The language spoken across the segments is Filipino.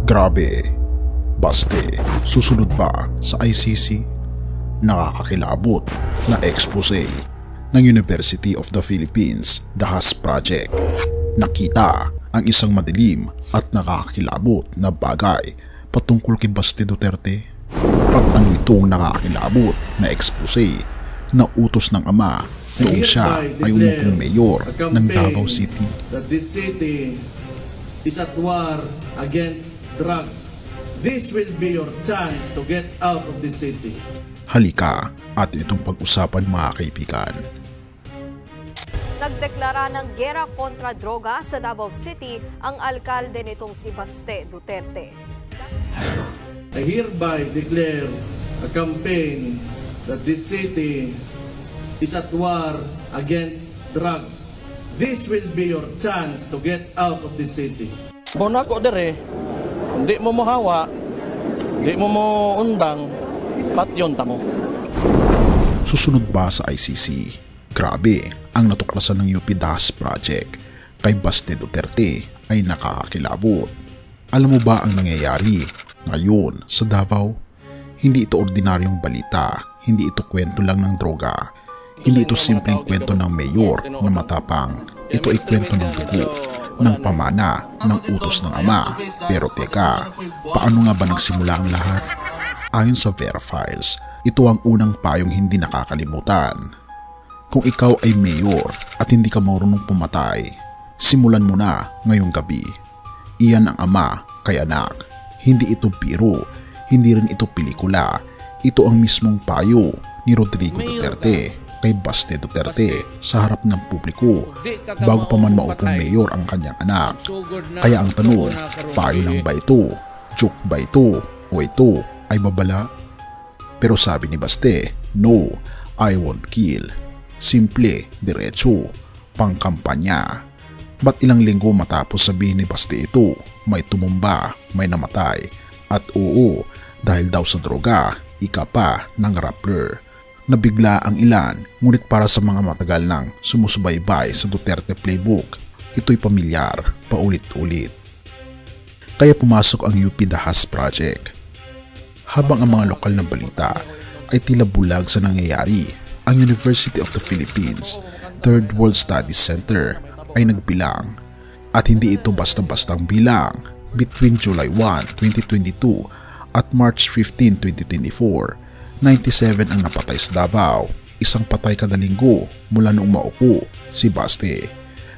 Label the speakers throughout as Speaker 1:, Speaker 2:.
Speaker 1: Grabe, Baste, susunod ba sa ICC? Nakakakilabot na expose ng University of the Philippines, Dahas Project. Nakita ang isang madilim at nakakakilabot na bagay patungkol kay Baste Duterte. At ano itong nakakakilabot na expose na utos ng ama noong siya ay umupong mayor ng Davao City?
Speaker 2: That this city is at war against drugs. This will be your chance to get out of this city.
Speaker 1: Halika at itong pag-usapan mga kaibigan.
Speaker 3: Nagdeklara ng gera kontra droga sa Davao City ang alkalde nitong si Baste Duterte.
Speaker 2: I hereby declare a campaign that this city is at war against drugs. This will be your chance to get out of this city.
Speaker 4: Muna ko dire, hindi mo mahawa, hindi mo undang, patyon tamo.
Speaker 1: Susunod ba sa ICC? Grabe ang natuklasan ng UP Dahas Project kay Baste Duterte ay nakakakilabot. Alam mo ba ang nangyayari ngayon sa Davao? Hindi ito ordinaryong balita, hindi ito kwento lang ng droga, hindi ito simpleng kwento ng mayor na matapang. Ito ay kwento ng dugo, ng pamana, ng utos ng ama. Pero teka, paano nga ba nagsimula ang lahat? Ayon sa Vera Files, ito ang unang payong hindi nakakalimutan. Kung ikaw ay mayor at hindi ka marunong pumatay, simulan mo na ngayong gabi. Iyan ang ama kay anak. Hindi ito biro, hindi rin ito pelikula. Ito ang mismong payo ni Rodrigo Duterte kay Baste Duterte sa harap ng publiko bago pa man maupong mayor ang kanyang anak. Kaya ang tanong, payo lang ba ito? Joke ba ito? O ito ay babala? Pero sabi ni Baste, no, I won't kill. Simple, diretso, pangkampanya. Ba't ilang linggo matapos sabihin ni Baste ito, may tumumba, may namatay. At oo, dahil daw sa droga, ika pa ng rappler. Nabigla ang ilan, ngunit para sa mga matagal nang sumusubaybay sa Duterte playbook, ito'y pamilyar, paulit-ulit. Kaya pumasok ang UP Dahas Project. Habang ang mga lokal na balita ay tila bulag sa nangyayari, ang University of the Philippines Third World Studies Center ay nagbilang. At hindi ito basta-bastang bilang. Between July 1, 2022 at March 15, 2024, 97 ang napatay sa Davao, isang patay kada linggo mula noong maupo si Baste.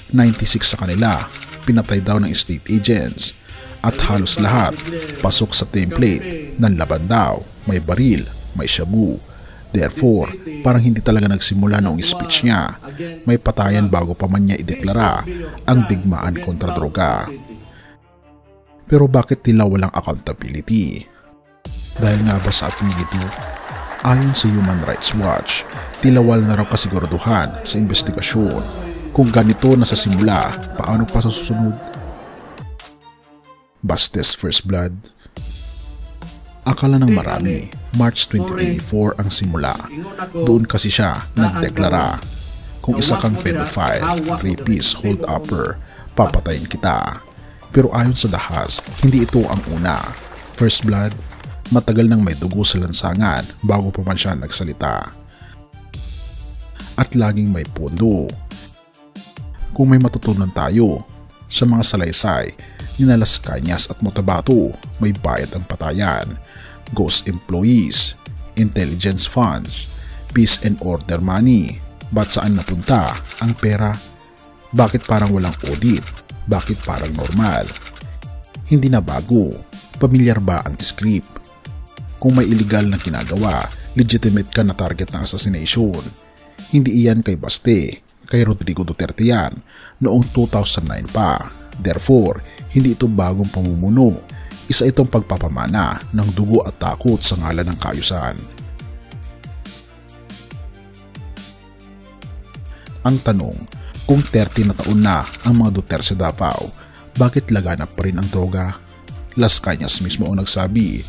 Speaker 1: 96 sa kanila, pinatay daw ng state agents. At halos lahat, pasok sa template ng laban daw, may baril, may shabu. Therefore, parang hindi talaga nagsimula noong speech niya. May patayan bago pa man niya ideklara ang digmaan kontra droga. Pero bakit tila walang accountability? Dahil nga ba sa ating dito? Ayon sa Human Rights Watch, tila wala na raw kasiguraduhan sa investigasyon. Kung ganito na sa simula, paano pa sa susunod? Baste's first blood. Akala ng marami, March 2024 ang simula. Doon kasi siya nagdeklara, kung isa kang pedophile, rapist, hold-upper, papatayin kita. Pero ayon sa Dahas, hindi ito ang una. First blood, matagal nang may dugo sa lansangan bago pa man siya nagsalita. At laging may pondo. Kung may matutunan tayo sa mga salaysay ni Las Cañas at Motabato, may bayad ang patayan, ghost employees, intelligence funds, peace and order money. Ba't saan napunta ang pera? Bakit parang walang audit? Bakit parang normal? Hindi na bago. Pamilyar ba ang script? Kung may illegal na ginagawa, legitimate ka na target ng assassination. Hindi iyan kay Baste, kay Rodrigo Duterte yan noong 2009 pa. Therefore, hindi ito bagong pamumuno. Isa itong pagpapamana ng dugo at takot sa ngalan ng kaayusan. Ang tanong, kung 30 na taon na ang mga Duterte sa Davao, bakit laganap pa rin ang droga? Las Cañas mismo ang nagsabi,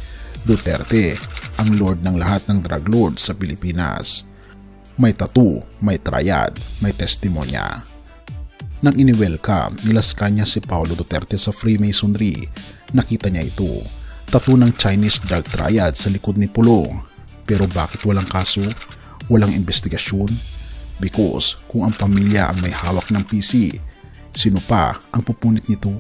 Speaker 1: Duterte ang lord ng lahat ng drug lords sa Pilipinas. May tattoo, may triad, may testimonya. Nang ini-welcome ni Las Cañas si Paulo Duterte sa Freemasonry, Nakita niya ito, tattoo ng Chinese drug triad sa likod ni Pulong. Pero bakit walang kaso? Walang investigasyon? Because kung ang pamilya ang may hawak ng PC, sino pa ang pupunit nito?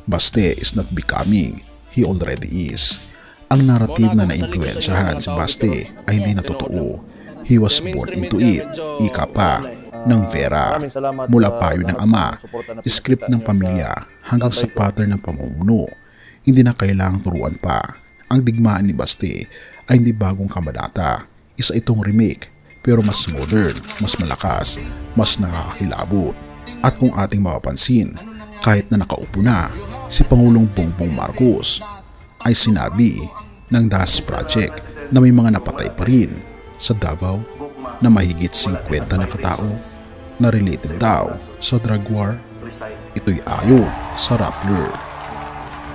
Speaker 1: Baste is not becoming, he already is. Ang narrative na naimpluwensyahan si Baste ay hindi na totoo. He was born into it, ika pa, ng Vera. Mula payo ng ama, script ng pamilya, hanggang sa pattern ng pamumuno. Hindi na kailangang turuan pa. Ang digmaan ni Baste ay hindi bagong kabanata. Isa itong remake, pero mas modern, mas malakas, mas nakakakilabot. At kung ating mapapansin, kahit na nakaupo na, si Pangulong Bongbong Marcos ay sinabi ng DAS Project na may mga napatay pa rin sa Davao na mahigit 50 na katao na related daw sa drug war. Ito'y ayon sa Rappler.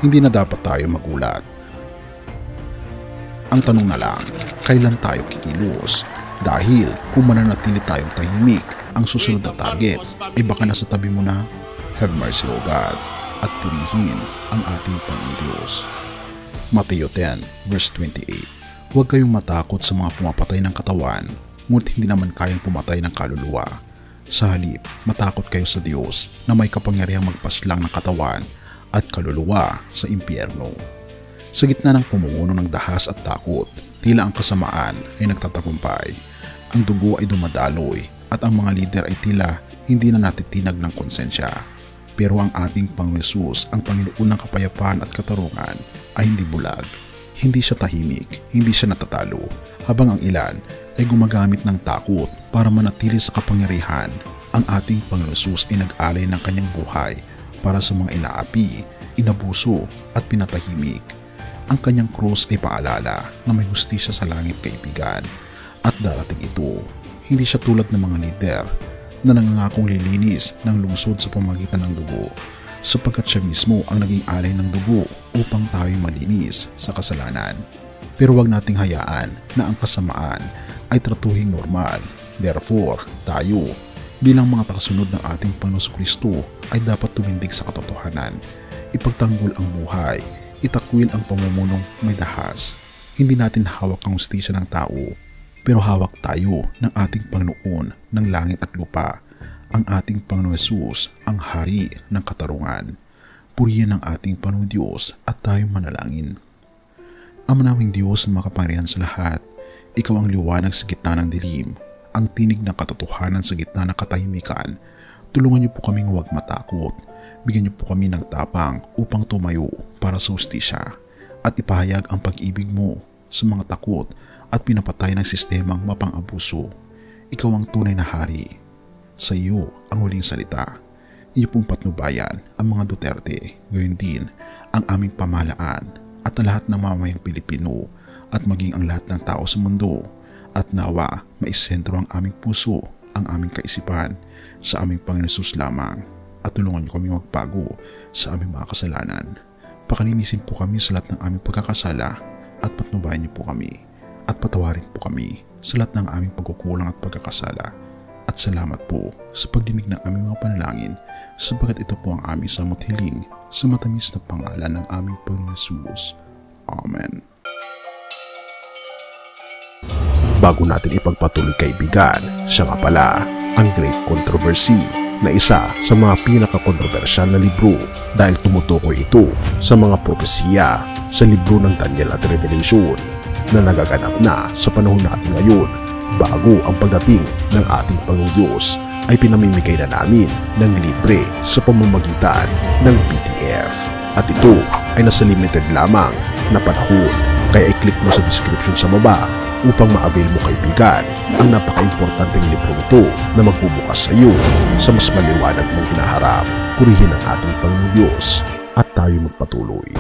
Speaker 1: Hindi na dapat tayo magulat. Ang tanong na lang, kailan tayo kikilos? Dahil kung mananatili tayong tahimik, ang susunod na target ay baka nasa tabi mo na. Have mercy, O God, at purihin ang ating Panginoon Diyos. Mateo 10 verse 28. Huwag kayong matakot sa mga pumapatay ng katawan, ngunit hindi naman kayang pumatay ng kaluluwa. Sa halip, matakot kayo sa Diyos na may kapangyarihang magpaslang ng katawan at kaluluwa sa impyerno. Sa gitna ng pamumuno ng dahas at takot, tila ang kasamaan ay nagtatagumpay. Ang dugo ay dumadaloy at ang mga lider ay tila hindi na natitinag ng konsensya. Pero ang ating Panginoon Hesus, ang Panginoon ng kapayapaan at katarungan, ay hindi bulag. Hindi siya tahimik, hindi siya natatalo, habang ang ilan ay gumagamit ng takot para manatili sa kapangyarihan. Ang ating Panginoon Hesus ay nag-alay ng kanyang buhay para sa mga inaapi, inabuso at pinatahimik. Ang kanyang krus ay paalala na may hustisya sa langit, kaibigan, at darating ito. Hindi siya tulad ng mga lider na nangangakong lilinis ng lungsod sa pamamagitan ng dugo, sapagkat siya mismo ang naging alay ng dugo upang tayo malinis sa kasalanan. Pero wag nating hayaan na ang kasamaan ay tratuhing normal. Therefore, tayo bilang mga tagasunod ng ating Panginoon Kristo ay dapat tumindig sa katotohanan, ipagtanggol ang buhay, itakwil ang pamumunog may dahas. Hindi natin hawak ang hustisya ng tao, pero hawak tayo ng ating Panginoon ng langit at lupa, ang ating Panginoon Hesus, ang hari ng katarungan. Purihin ang ating Panginoon Diyos at tayo manalangin. Ama naming Diyos na makapangyarihan sa lahat, Ikaw ang liwanag sa gitna ng dilim, ang tinig ng katotohanan sa gitna ng katahimikan. Tulungan niyo po kaming huwag matakot. Bigyan niyo po kami ng tapang upang tumayo para sa hustisya at ipahayag ang pag-ibig mo sa mga takot at pinapatay ng sistemang mapang-abuso. Ikaw ang tunay na hari. Sa iyo ang huling salita. Iyo pong patnubayan ang mga Duterte, gayon din ang aming pamahalaan at ang lahat ng mamamayang Pilipino at maging ang lahat ng tao sa mundo. At nawa maisentro ang aming puso, ang aming kaisipan sa aming Panginoon Hesus lamang. At tulungan niyo kami magbago sa aming mga kasalanan. Pakalinisin po kami sa lahat ng aming pagkakasala at patnubayan niyo po kami. At patawarin po kami sa lahat ng aming pagkukulang at pagkakasala. At salamat po sa pagdinig ng aming mga panalangin, sapagkat ito po ang aming samot hiling sa matamis na pangalan ng aming Panginoon Hesus. Amen. Bago natin ipagpatuloy, kaibigan, siya nga pala ang Great Controversy, na isa sa mga pinaka-kontrobersyal na libro dahil tumutukoy ito sa mga propesiya sa libro ng Daniel at Revelation na nagaganap na sa panahon natin ngayon. Bago ang pagdating ng ating Panginoong Diyos ay pinamimigay na namin ng libre sa pamamagitan ng PDF. At ito ay nasa limited lamang na panahon, kaya i-click mo sa description sa baba upang ma-avail mo, kaibigan, ang napaka-importanteng libro nito na magbubukas sa iyo sa mas maliwanag mong hinaharap. Purihin ang ating Panginoong Diyos at tayo magpatuloy.